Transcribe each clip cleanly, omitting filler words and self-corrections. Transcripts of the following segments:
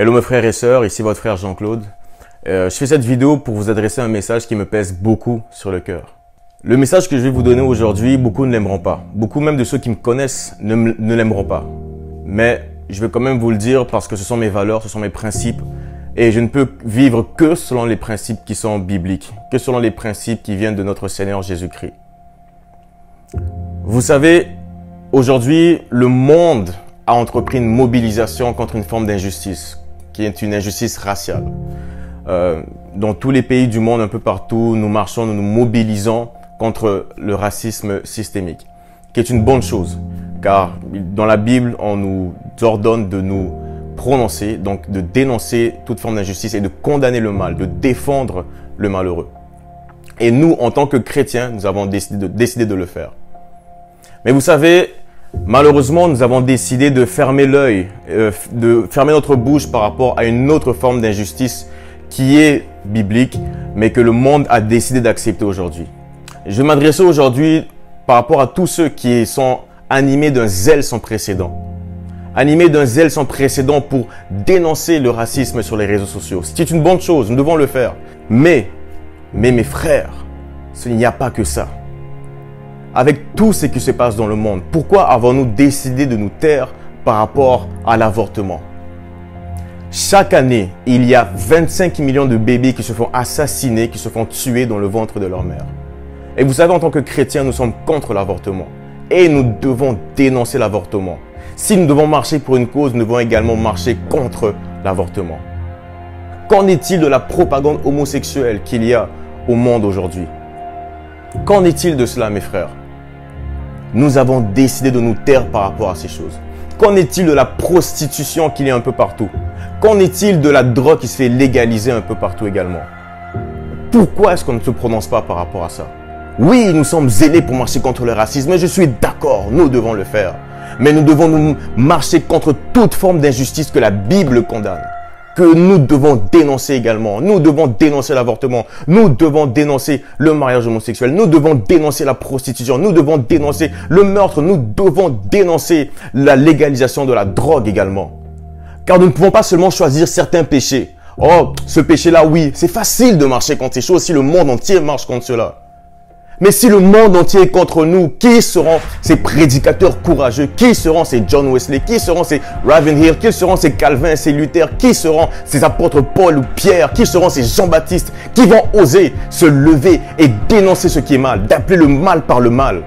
Hello mes frères et sœurs, ici votre frère Jean-Claude. Je fais cette vidéo pour vous adresser un message qui me pèse beaucoup sur le cœur. Le message que je vais vous donner aujourd'hui, beaucoup ne l'aimeront pas. Beaucoup même de ceux qui me connaissent ne l'aimeront pas. Mais je vais quand même vous le dire parce que ce sont mes valeurs, ce sont mes principes. Et je ne peux vivre que selon les principes qui sont bibliques, que selon les principes qui viennent de notre Seigneur Jésus-Christ. Vous savez, aujourd'hui, le monde a entrepris une mobilisation contre une forme d'injustice, qui est une injustice raciale. Dans tous les pays du monde, un peu partout, nous marchons, nous nous mobilisons contre le racisme systémique, qui est une bonne chose, car dans la Bible, on nous ordonne de nous prononcer, donc de dénoncer toute forme d'injustice et de condamner le mal, de défendre le malheureux. Et nous, en tant que chrétiens, nous avons décidé de le faire. Mais vous savez, malheureusement, nous avons décidé de fermer l'œil, de fermer notre bouche par rapport à une autre forme d'injustice qui est biblique, mais que le monde a décidé d'accepter aujourd'hui. Je vais m'adresser aujourd'hui par rapport à tous ceux qui sont animés d'un zèle sans précédent. Animés d'un zèle sans précédent pour dénoncer le racisme sur les réseaux sociaux. C'est une bonne chose, nous devons le faire. Mais mes frères, il n'y a pas que ça. Avec tout ce qui se passe dans le monde, pourquoi avons-nous décidé de nous taire par rapport à l'avortement? Chaque année, il y a 25 millions de bébés qui se font assassiner, qui se font tuer dans le ventre de leur mère. Et vous savez, en tant que chrétiens, nous sommes contre l'avortement. Et nous devons dénoncer l'avortement. Si nous devons marcher pour une cause, nous devons également marcher contre l'avortement. Qu'en est-il de la propagande homosexuelle qu'il y a au monde aujourd'hui? Qu'en est-il de cela, mes frères? Nous avons décidé de nous taire par rapport à ces choses. Qu'en est-il de la prostitution qu'il y a un peu partout? Qu'en est-il de la drogue qui se fait légaliser un peu partout également? Pourquoi est-ce qu'on ne se prononce pas par rapport à ça? Oui, nous sommes zélés pour marcher contre le racisme, et je suis d'accord, nous devons le faire. Mais nous devons nous marcher contre toute forme d'injustice que la Bible condamne, que nous devons dénoncer également. Nous devons dénoncer l'avortement, nous devons dénoncer le mariage homosexuel, nous devons dénoncer la prostitution, nous devons dénoncer le meurtre, nous devons dénoncer la légalisation de la drogue également. Car nous ne pouvons pas seulement choisir certains péchés. Oh, ce péché-là, oui, c'est facile de marcher contre ces choses si le monde entier marche contre cela. Mais si le monde entier est contre nous, qui seront ces prédicateurs courageux? Qui seront ces John Wesley? Qui seront ces Ravenhill? Qui seront ces Calvin, ces Luther? Qui seront ces apôtres Paul ou Pierre? Qui seront ces Jean-Baptiste qui vont oser se lever et dénoncer ce qui est mal, d'appeler le mal par le mal?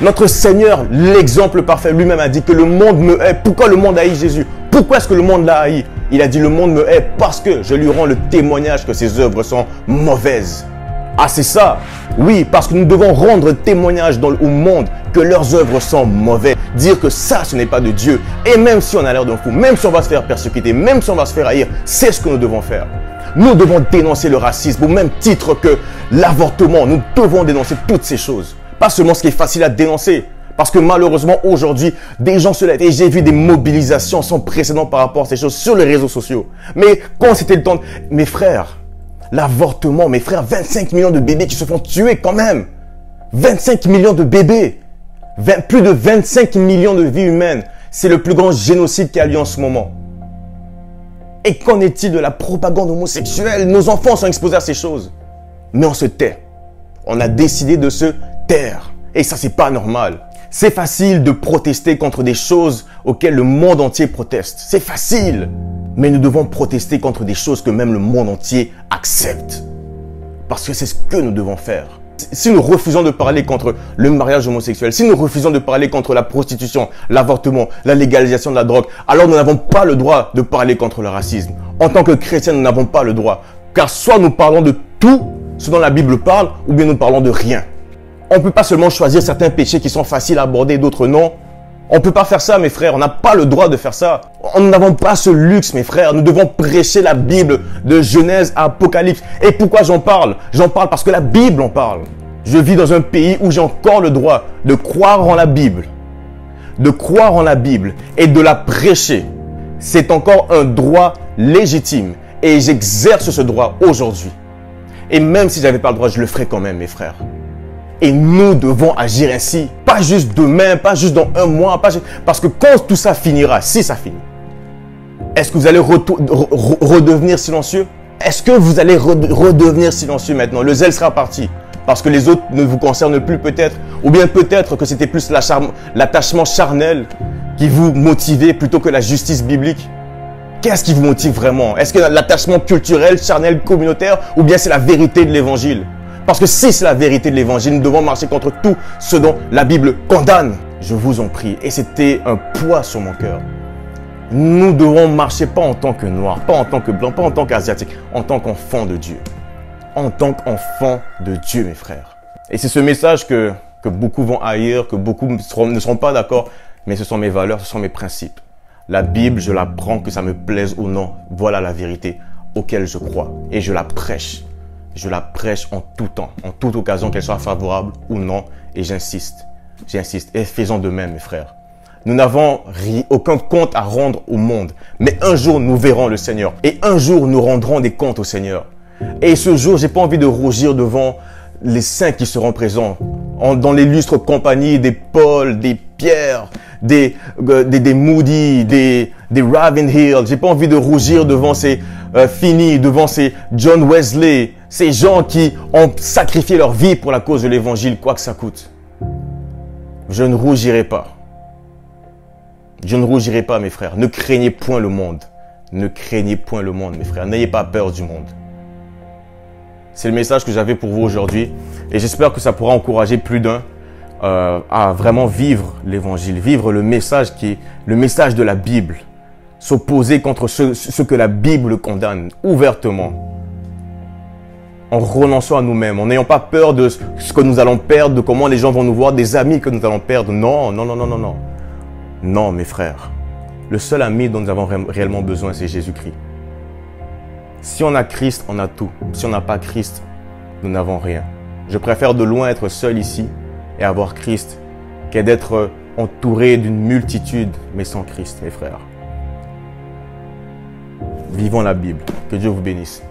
Notre Seigneur, l'exemple parfait, lui-même a dit que le monde me hait. Pourquoi le monde haït Jésus? Pourquoi est-ce que le monde l'a haï? Il a dit le monde me hait parce que je lui rends le témoignage que ses œuvres sont mauvaises. Ah, c'est ça. Oui, parce que nous devons rendre témoignage au monde que leurs œuvres sont mauvaises. Dire que ça, ce n'est pas de Dieu. Et même si on a l'air d'un fou, même si on va se faire persécuter, même si on va se faire haïr, c'est ce que nous devons faire. Nous devons dénoncer le racisme au même titre que l'avortement. Nous devons dénoncer toutes ces choses. Pas seulement ce qui est facile à dénoncer. Parce que malheureusement, aujourd'hui, des gens se lèvent et j'ai vu des mobilisations sans précédent par rapport à ces choses sur les réseaux sociaux. Mais quand c'était le temps, mes frères, l'avortement, mes frères, 25 millions de bébés qui se font tuer quand même. 25 millions de bébés. Plus de 25 millions de vies humaines. C'est le plus grand génocide qui a lieu en ce moment. Et qu'en est-il de la propagande homosexuelle? Nos enfants sont exposés à ces choses. Mais on se tait. On a décidé de se taire. Et ça, c'est pas normal. C'est facile de protester contre des choses auxquelles le monde entier proteste. C'est facile. Mais nous devons protester contre des choses que même le monde entier accepte. Parce que c'est ce que nous devons faire. Si nous refusons de parler contre le mariage homosexuel, si nous refusons de parler contre la prostitution, l'avortement, la légalisation de la drogue, alors nous n'avons pas le droit de parler contre le racisme. En tant que chrétiens, nous n'avons pas le droit. Car soit nous parlons de tout ce dont la Bible parle, ou bien nous parlons de rien. On ne peut pas seulement choisir certains péchés qui sont faciles à aborder, d'autres non. On ne peut pas faire ça, mes frères. On n'a pas le droit de faire ça. Nous n'avons pas ce luxe, mes frères. Nous devons prêcher la Bible de Genèse à Apocalypse. Et pourquoi j'en parle? J'en parle parce que la Bible en parle. Je vis dans un pays où j'ai encore le droit de croire en la Bible. De croire en la Bible et de la prêcher. C'est encore un droit légitime. Et j'exerce ce droit aujourd'hui. Et même si je n'avais pas le droit, je le ferais quand même, mes frères. Et nous devons agir ainsi. Pas juste demain, pas juste dans un mois, parce que quand tout ça finira, si ça finit, Est-ce que vous allez redevenir silencieux? Est-ce que vous allez redevenir silencieux maintenant? Le zèle sera parti. Parce que les autres ne vous concernent plus peut-être. Ou bien peut-être que c'était plus l'attachement charnel qui vous motivait plutôt que la justice biblique. Qu'est-ce qui vous motive vraiment? Est-ce que l'attachement culturel, charnel, communautaire, ou bien c'est la vérité de l'évangile? Parce que si c'est la vérité de l'évangile, nous devons marcher contre tout ce dont la Bible condamne. Je vous en prie. Et c'était un poids sur mon cœur. Nous devons marcher pas en tant que noirs, pas en tant que blancs, pas en tant qu'asiatiques, en tant qu'enfants de Dieu. En tant qu'enfants de Dieu, mes frères. Et c'est ce message que beaucoup vont haïr, que beaucoup ne seront pas d'accord, mais ce sont mes valeurs, ce sont mes principes. La Bible, je la prends, que ça me plaise ou non. Voilà la vérité auquel je crois. Et je la prêche. Je la prêche en tout temps, en toute occasion, qu'elle soit favorable ou non. Et j'insiste. J'insiste. Et faisons de même, mes frères. Nous n'avons aucun compte à rendre au monde. Mais un jour, nous verrons le Seigneur. Et un jour, nous rendrons des comptes au Seigneur. Et ce jour, j'ai pas envie de rougir devant les saints qui seront présents. Dans l'illustre compagnie des Paul, des Pierre, des Moody, des Ravenhill. J'ai pas envie de rougir devant ces Finney, devant ces John Wesley, ces gens qui ont sacrifié leur vie pour la cause de l'évangile, quoi que ça coûte. Je ne rougirai pas. Je ne rougirai pas, mes frères. Ne craignez point le monde. Ne craignez point le monde, mes frères. N'ayez pas peur du monde. C'est le message que j'avais pour vous aujourd'hui. Et j'espère que ça pourra encourager plus d'un à vraiment vivre l'évangile, vivre le message qui est le message de la Bible. S'opposer contre ce que la Bible condamne ouvertement. En renonçant à nous-mêmes, en n'ayant pas peur de ce que nous allons perdre, de comment les gens vont nous voir, des amis que nous allons perdre. Non, non, non, non, non, non. Non, mes frères. Le seul ami dont nous avons réellement besoin, c'est Jésus-Christ. Si on a Christ, on a tout. Si on n'a pas Christ, nous n'avons rien. Je préfère de loin être seul ici et avoir Christ qu'être d'être entouré d'une multitude, mais sans Christ, mes frères. Vivons la Bible. Que Dieu vous bénisse.